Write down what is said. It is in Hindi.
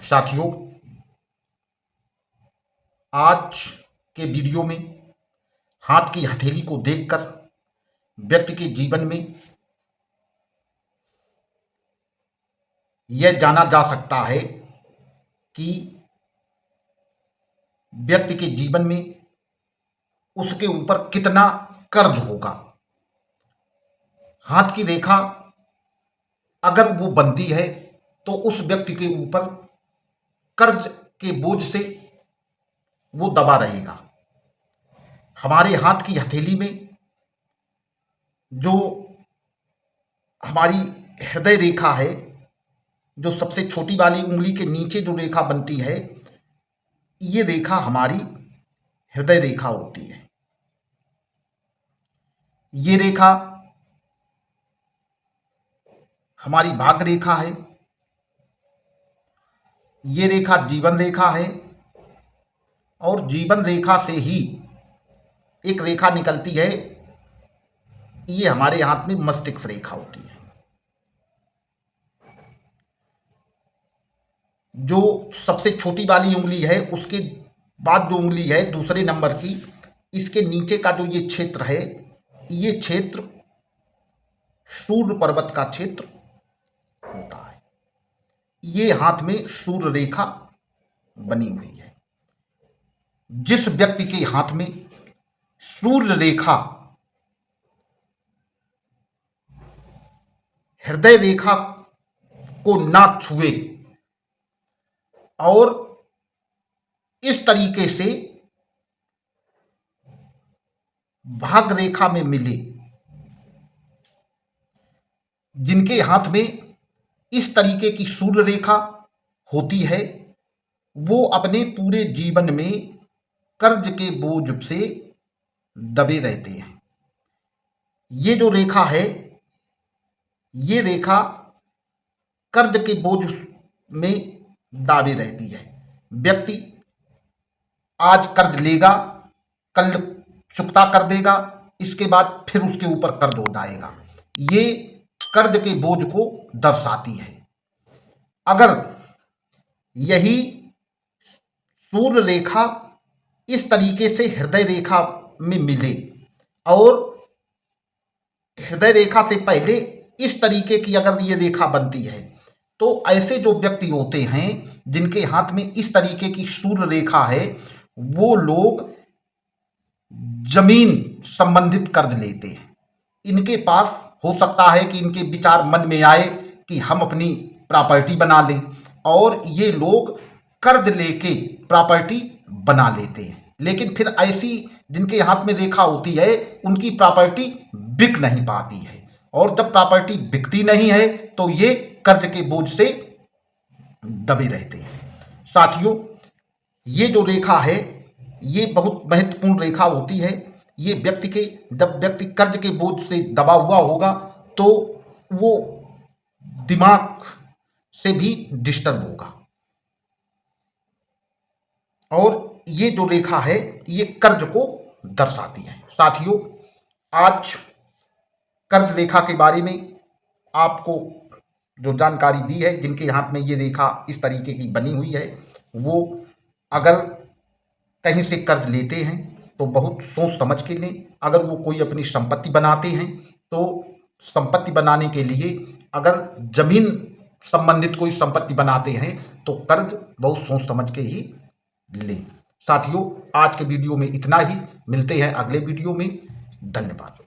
साथियों, आज के वीडियो में हाथ की हथेली को देखकर व्यक्ति के जीवन में यह जाना जा सकता है कि व्यक्ति के जीवन में उसके ऊपर कितना कर्ज होगा। हाथ की रेखा अगर वो बनती है तो उस व्यक्ति के ऊपर कर्ज के बोझ से वो दबा रहेगा। हमारे हाथ की हथेली में जो हमारी हृदय रेखा है, जो सबसे छोटी वाली उंगली के नीचे जो रेखा बनती है, ये रेखा हमारी हृदय रेखा होती है। ये रेखा हमारी भाग्य रेखा है। ये रेखा जीवन रेखा है और जीवन रेखा से ही एक रेखा निकलती है, ये हमारे हाथ में मस्तिष्क रेखा होती है। जो सबसे छोटी वाली उंगली है, उसके बाद जो उंगली है दूसरे नंबर की, इसके नीचे का जो ये क्षेत्र है, ये क्षेत्र सूर्य पर्वत का क्षेत्र होता है। ये हाथ में सूर्य रेखा बनी हुई है। जिस व्यक्ति के हाथ में सूर्य रेखा हृदय रेखा को ना छुए और इस तरीके से भाग्य रेखा में मिले, जिनके हाथ में इस तरीके की सूर्य रेखा होती है, वो अपने पूरे जीवन में कर्ज के बोझ से दबे रहते हैं। ये जो रेखा है, ये रेखा कर्ज के बोझ में दाबे रहती है। व्यक्ति आज कर्ज लेगा, कल चुकता कर देगा, इसके बाद फिर उसके ऊपर कर्ज हो जाएगा। ये कर्ज के बोझ को दर्शाती है। अगर यही सूर्य रेखा इस तरीके से हृदय रेखा में मिले और हृदय रेखा से पहले इस तरीके की अगर ये रेखा बनती है, तो ऐसे जो व्यक्ति होते हैं जिनके हाथ में इस तरीके की सूर्य रेखा है, वो लोग जमीन संबंधित कर्ज लेते हैं। इनके पास हो सकता है कि इनके विचार मन में आए कि हम अपनी प्रॉपर्टी बना लें, और ये लोग कर्ज लेके प्रॉपर्टी बना लेते हैं। लेकिन फिर ऐसी जिनके हाथ में रेखा होती है, उनकी प्रॉपर्टी बिक नहीं पाती है, और जब प्रॉपर्टी बिकती नहीं है तो ये कर्ज के बोझ से दबे रहते हैं। साथियों, ये जो रेखा है, ये बहुत महत्वपूर्ण रेखा होती है। ये व्यक्ति के, जब व्यक्ति कर्ज के बोझ से दबा हुआ होगा तो वो दिमाग से भी डिस्टर्ब होगा, और ये जो रेखा है ये कर्ज को दर्शाती है। साथियों, आज कर्ज रेखा के बारे में आपको जो जानकारी दी है, जिनके हाथ में ये रेखा इस तरीके की बनी हुई है, वो अगर कहीं से कर्ज लेते हैं तो बहुत सोच समझ के लें। अगर वो कोई अपनी संपत्ति बनाते हैं तो संपत्ति बनाने के लिए, अगर जमीन संबंधित कोई संपत्ति बनाते हैं तो कर्ज बहुत सोच समझ के ही लें। साथियों, आज के वीडियो में इतना ही। मिलते हैं अगले वीडियो में। धन्यवाद।